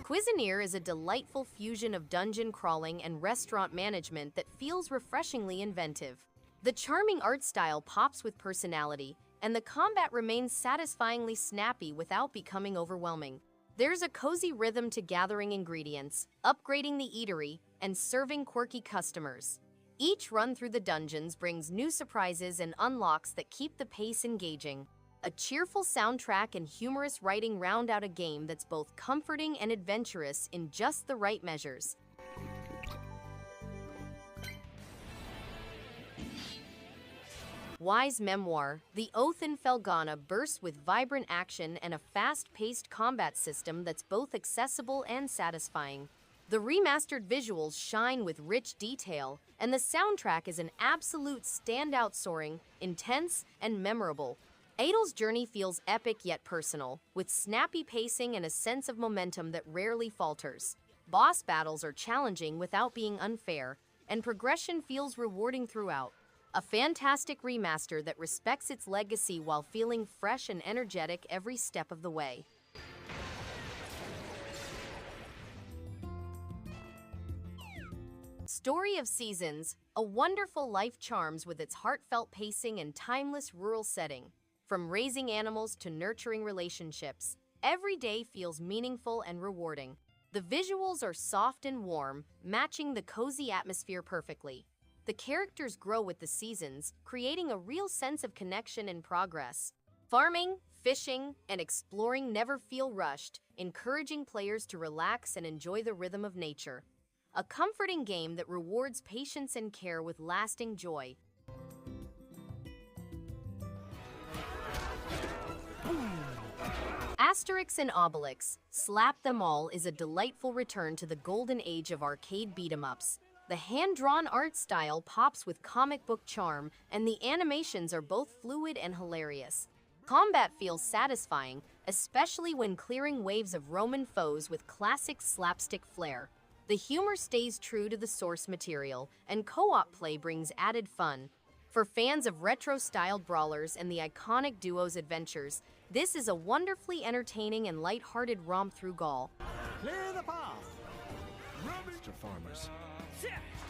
Cuisineer is a delightful fusion of dungeon crawling and restaurant management that feels refreshingly inventive. The charming art style pops with personality, and the combat remains satisfyingly snappy without becoming overwhelming. There's a cozy rhythm to gathering ingredients, upgrading the eatery, and serving quirky customers. Each run through the dungeons brings new surprises and unlocks that keep the pace engaging. A cheerful soundtrack and humorous writing round out a game that's both comforting and adventurous in just the right measures. Wise Memoire, The Oath in Felghana bursts with vibrant action and a fast-paced combat system that's both accessible and satisfying. The remastered visuals shine with rich detail, and the soundtrack is an absolute standout, soaring, intense, and memorable. Adel's journey feels epic yet personal, with snappy pacing and a sense of momentum that rarely falters. Boss battles are challenging without being unfair, and progression feels rewarding throughout. A fantastic remaster that respects its legacy while feeling fresh and energetic every step of the way. Story of Seasons, a wonderful life charms with its heartfelt pacing and timeless rural setting. From raising animals to nurturing relationships, every day feels meaningful and rewarding. The visuals are soft and warm, matching the cozy atmosphere perfectly. The characters grow with the seasons, creating a real sense of connection and progress. Farming, fishing, and exploring never feel rushed, encouraging players to relax and enjoy the rhythm of nature. A comforting game that rewards patience and care with lasting joy. Asterix and Obelix, Slap Them All is a delightful return to the golden age of arcade beat-em-ups. The hand-drawn art style pops with comic book charm, and the animations are both fluid and hilarious. Combat feels satisfying, especially when clearing waves of Roman foes with classic slapstick flair. The humor stays true to the source material, and co-op play brings added fun. For fans of retro-styled brawlers and the iconic duo's adventures, this is a wonderfully entertaining and light-hearted romp through Gaul. Clear the path! Mr. Farmers.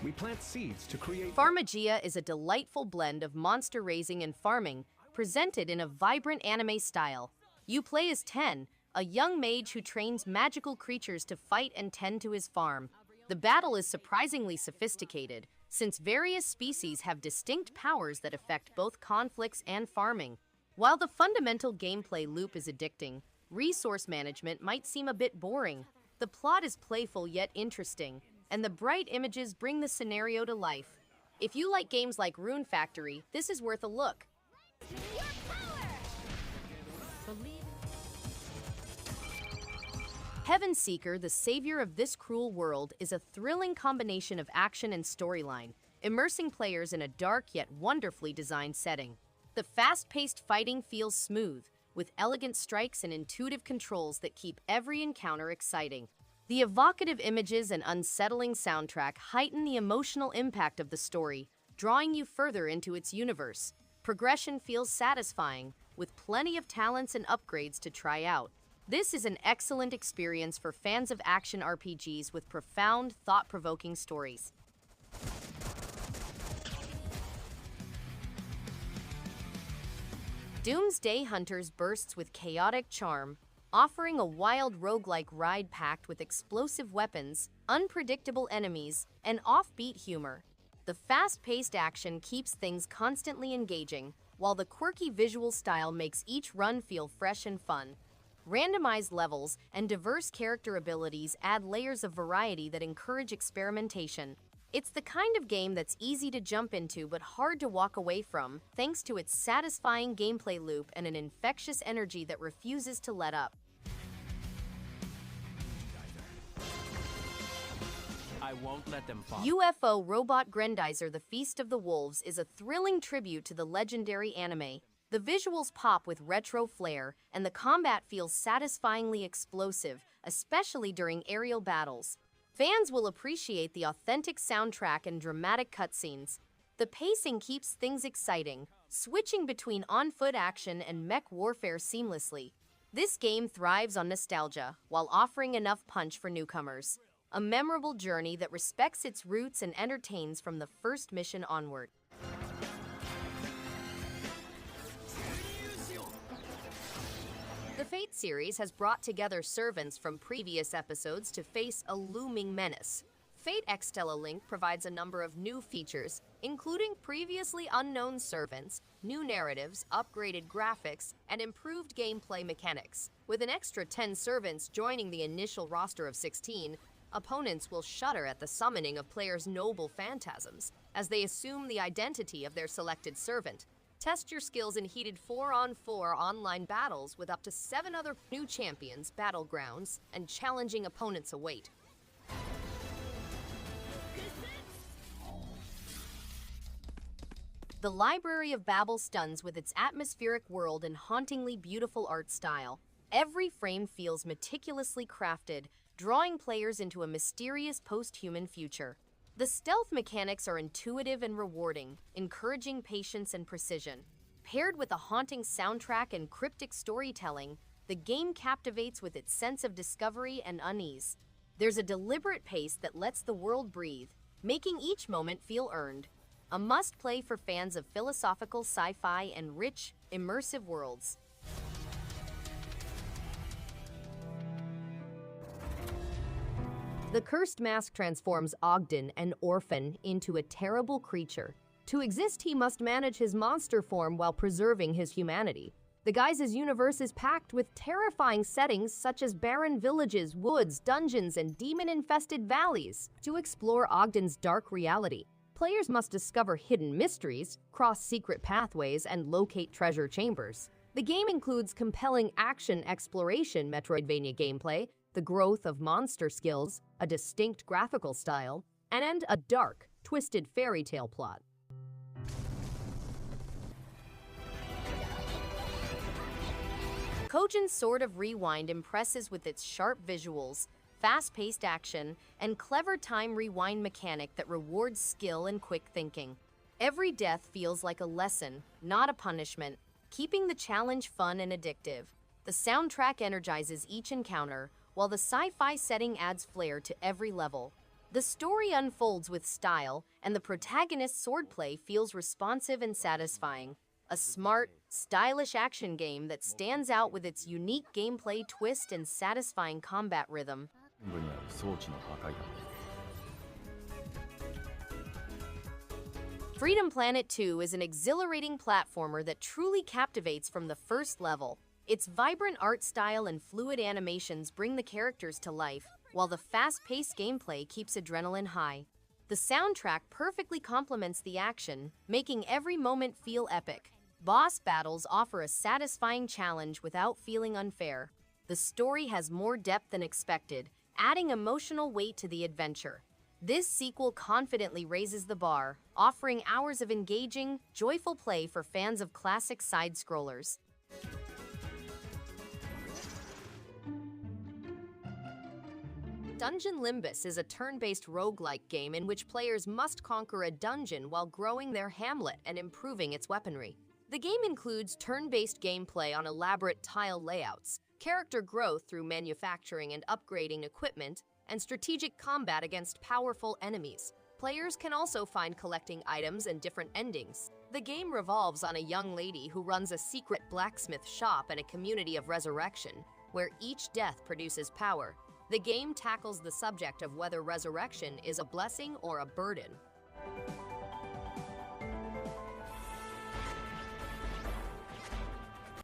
We plant seeds to create... Farmagia is a delightful blend of monster raising and farming, presented in a vibrant anime style. You play as Ten, a young mage who trains magical creatures to fight and tend to his farm. The battle is surprisingly sophisticated, since various species have distinct powers that affect both conflicts and farming. While the fundamental gameplay loop is addicting, resource management might seem a bit boring. The plot is playful yet interesting, and the bright images bring the scenario to life. If you like games like Rune Factory, this is worth a look. Heaven Seeker, the savior of this cruel world, is a thrilling combination of action and storyline, immersing players in a dark yet wonderfully designed setting. The fast-paced fighting feels smooth, with elegant strikes and intuitive controls that keep every encounter exciting. The evocative images and unsettling soundtrack heighten the emotional impact of the story, drawing you further into its universe. Progression feels satisfying, with plenty of talents and upgrades to try out. This is an excellent experience for fans of action RPGs with profound, thought-provoking stories. Doomsday Hunters bursts with chaotic charm, offering a wild roguelike ride packed with explosive weapons, unpredictable enemies, and offbeat humor. The fast-paced action keeps things constantly engaging, while the quirky visual style makes each run feel fresh and fun. Randomized levels and diverse character abilities add layers of variety that encourage experimentation. It's the kind of game that's easy to jump into but hard to walk away from, thanks to its satisfying gameplay loop and an infectious energy that refuses to let up. I won't let them fall. UFO Robot Grendizer: The Feast of the Wolves is a thrilling tribute to the legendary anime. The visuals pop with retro flair, and the combat feels satisfyingly explosive, especially during aerial battles. Fans will appreciate the authentic soundtrack and dramatic cutscenes. The pacing keeps things exciting, switching between on-foot action and mech warfare seamlessly. This game thrives on nostalgia while offering enough punch for newcomers. A memorable journey that respects its roots and entertains from the first mission onward. The Fate series has brought together servants from previous episodes to face a looming menace. Fate EXTELLA Link provides a number of new features, including previously unknown servants, new narratives, upgraded graphics, and improved gameplay mechanics. With an extra 10 servants joining the initial roster of 16, opponents will shudder at the summoning of players' noble phantasms as they assume the identity of their selected servant. Test your skills in heated 4-on-4 online battles with up to 7 other new champions, battlegrounds, and challenging opponents await. The Library of Babel stuns with its atmospheric world and hauntingly beautiful art style. Every frame feels meticulously crafted, drawing players into a mysterious post-human future. The stealth mechanics are intuitive and rewarding, encouraging patience and precision. Paired with a haunting soundtrack and cryptic storytelling, the game captivates with its sense of discovery and unease. There's a deliberate pace that lets the world breathe, making each moment feel earned. A must-play for fans of philosophical sci-fi and rich, immersive worlds. The cursed mask transforms Ogden, an orphan, into a terrible creature. To exist, he must manage his monster form while preserving his humanity. The Guise's universe is packed with terrifying settings such as barren villages, woods, dungeons, and demon-infested valleys. To explore Ogden's dark reality, players must discover hidden mysteries, cross secret pathways, and locate treasure chambers. The game includes compelling action exploration Metroidvania gameplay, the growth of monster skills, a distinct graphical style, and a dark, twisted fairy tale plot. COGEN's Sword of Rewind impresses with its sharp visuals, fast-paced action, and clever time rewind mechanic that rewards skill and quick thinking. Every death feels like a lesson, not a punishment, keeping the challenge fun and addictive. The soundtrack energizes each encounter, while the sci-fi setting adds flair to every level. The story unfolds with style, and the protagonist's swordplay feels responsive and satisfying. A smart, stylish action game that stands out with its unique gameplay twist and satisfying combat rhythm. Freedom Planet 2 is an exhilarating platformer that truly captivates from the first level. Its vibrant art style and fluid animations bring the characters to life, while the fast-paced gameplay keeps adrenaline high. The soundtrack perfectly complements the action, making every moment feel epic. Boss battles offer a satisfying challenge without feeling unfair. The story has more depth than expected, adding emotional weight to the adventure. This sequel confidently raises the bar, offering hours of engaging, joyful play for fans of classic side-scrollers. Dungeon Limbus is a turn-based roguelike game in which players must conquer a dungeon while growing their hamlet and improving its weaponry. The game includes turn-based gameplay on elaborate tile layouts, character growth through manufacturing and upgrading equipment, and strategic combat against powerful enemies. Players can also find collecting items and different endings. The game revolves on a young lady who runs a secret blacksmith shop and a community of resurrection, where each death produces power. The game tackles the subject of whether resurrection is a blessing or a burden.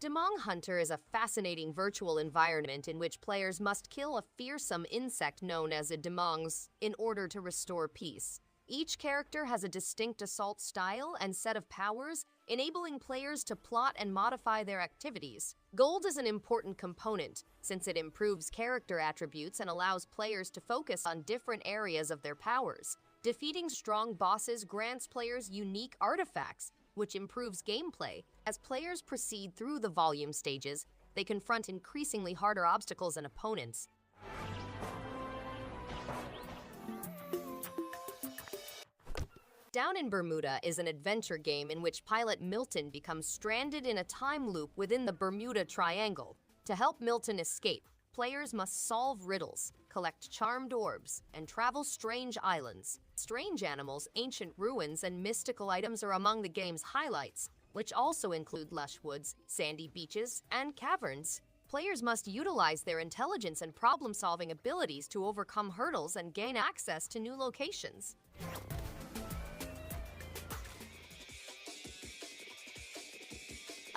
Demong Hunter is a fascinating virtual environment in which players must kill a fearsome insect known as a Demongs in order to restore peace. Each character has a distinct assault style and set of powers, enabling players to plot and modify their activities. Gold is an important component, since it improves character attributes and allows players to focus on different areas of their powers. Defeating strong bosses grants players unique artifacts, which improves gameplay. As players proceed through the volume stages, they confront increasingly harder obstacles and opponents. Down in Bermuda is an adventure game in which pilot Milton becomes stranded in a time loop within the Bermuda Triangle. To help Milton escape, players must solve riddles, collect charmed orbs, and travel strange islands. Strange animals, ancient ruins, and mystical items are among the game's highlights, which also include lush woods, sandy beaches, and caverns. Players must utilize their intelligence and problem-solving abilities to overcome hurdles and gain access to new locations.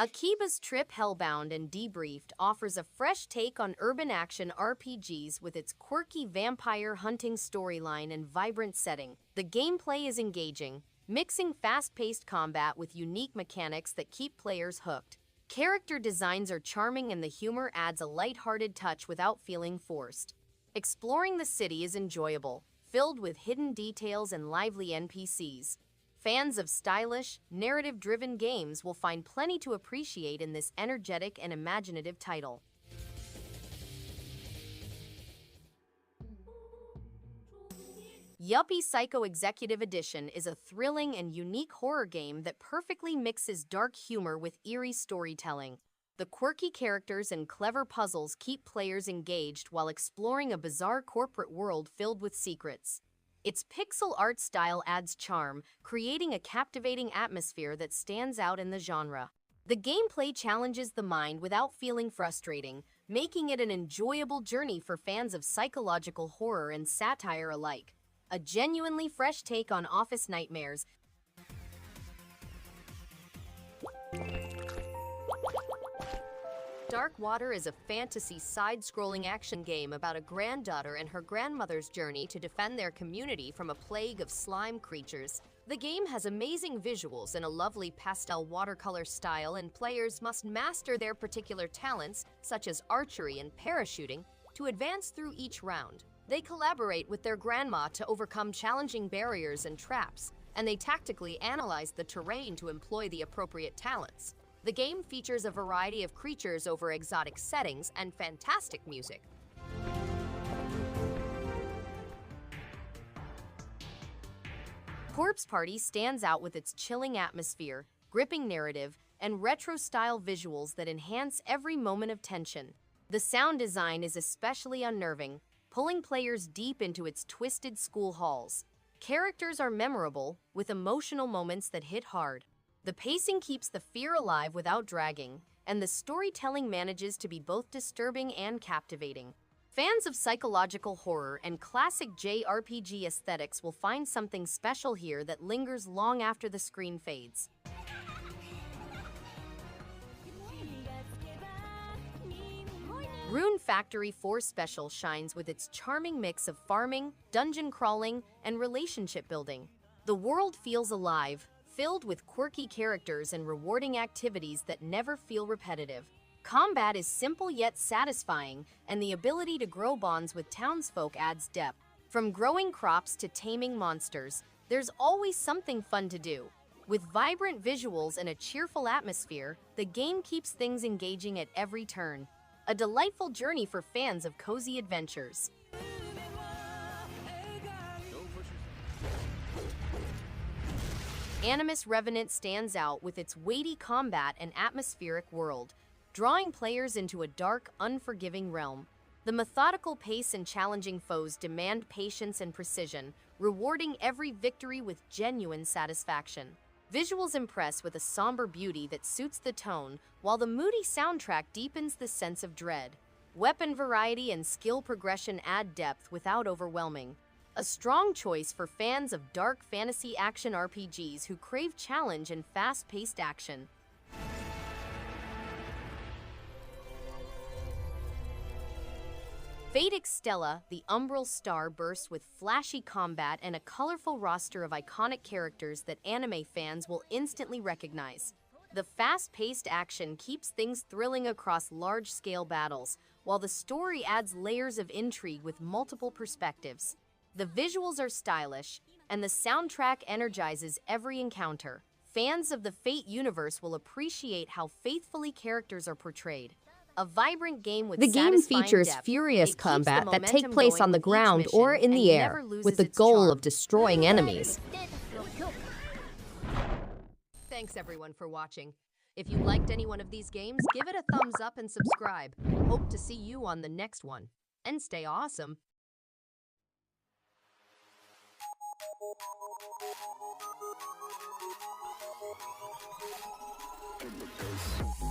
AKIBA'S Trip Hellbound and Debriefed offers a fresh take on urban action RPGs with its quirky vampire hunting storyline and vibrant setting. The gameplay is engaging, mixing fast-paced combat with unique mechanics that keep players hooked. Character designs are charming and the humor adds a lighthearted touch without feeling forced. Exploring the city is enjoyable, filled with hidden details and lively NPCs. Fans of stylish, narrative-driven games will find plenty to appreciate in this energetic and imaginative title. Yuppie Psycho Executive Edition is a thrilling and unique horror game that perfectly mixes dark humor with eerie storytelling. The quirky characters and clever puzzles keep players engaged while exploring a bizarre corporate world filled with secrets. Its pixel art style adds charm, creating a captivating atmosphere that stands out in the genre. The gameplay challenges the mind without feeling frustrating, making it an enjoyable journey for fans of psychological horror and satire alike. A genuinely fresh take on office nightmares. Dark Water is a fantasy side-scrolling action game about a granddaughter and her grandmother's journey to defend their community from a plague of slime creatures. The game has amazing visuals and a lovely pastel watercolor style, and players must master their particular talents, such as archery and parachuting, to advance through each round. They collaborate with their grandma to overcome challenging barriers and traps, and they tactically analyze the terrain to employ the appropriate talents. The game features a variety of creatures over exotic settings and fantastic music. Corpse Party stands out with its chilling atmosphere, gripping narrative, and retro-style visuals that enhance every moment of tension. The sound design is especially unnerving, pulling players deep into its twisted school halls. Characters are memorable, with emotional moments that hit hard. The pacing keeps the fear alive without dragging, and the storytelling manages to be both disturbing and captivating. Fans of psychological horror and classic JRPG aesthetics will find something special here that lingers long after the screen fades. Rune Factory 4 Special shines with its charming mix of farming, dungeon crawling, and relationship building. The world feels alive, filled with quirky characters and rewarding activities that never feel repetitive. Combat is simple yet satisfying, and the ability to grow bonds with townsfolk adds depth. From growing crops to taming monsters, there's always something fun to do. With vibrant visuals and a cheerful atmosphere, the game keeps things engaging at every turn. A delightful journey for fans of cozy adventures. ANIMUS Revenant stands out with its weighty combat and atmospheric world, drawing players into a dark, unforgiving realm. The methodical pace and challenging foes demand patience and precision, rewarding every victory with genuine satisfaction. Visuals impress with a somber beauty that suits the tone, while the moody soundtrack deepens the sense of dread. Weapon variety and skill progression add depth without overwhelming. A strong choice for fans of dark fantasy action RPGs who crave challenge and fast-paced action. Fate EXTELLA, the Umbral star, bursts with flashy combat and a colorful roster of iconic characters that anime fans will instantly recognize. The fast-paced action keeps things thrilling across large-scale battles, while the story adds layers of intrigue with multiple perspectives. The visuals are stylish, and the soundtrack energizes every encounter. Fans of the Fate universe will appreciate how faithfully characters are portrayed. A vibrant game with The game satisfying features depth. furious It keeps combat the that take momentum place going on the with each ground mission or in and the air, never loses with the its goal charm. of destroying enemies. Thanks everyone for watching. If you liked any one of these games, give it a thumbs up and subscribe. Hope to see you on the next one. And stay awesome. In the face.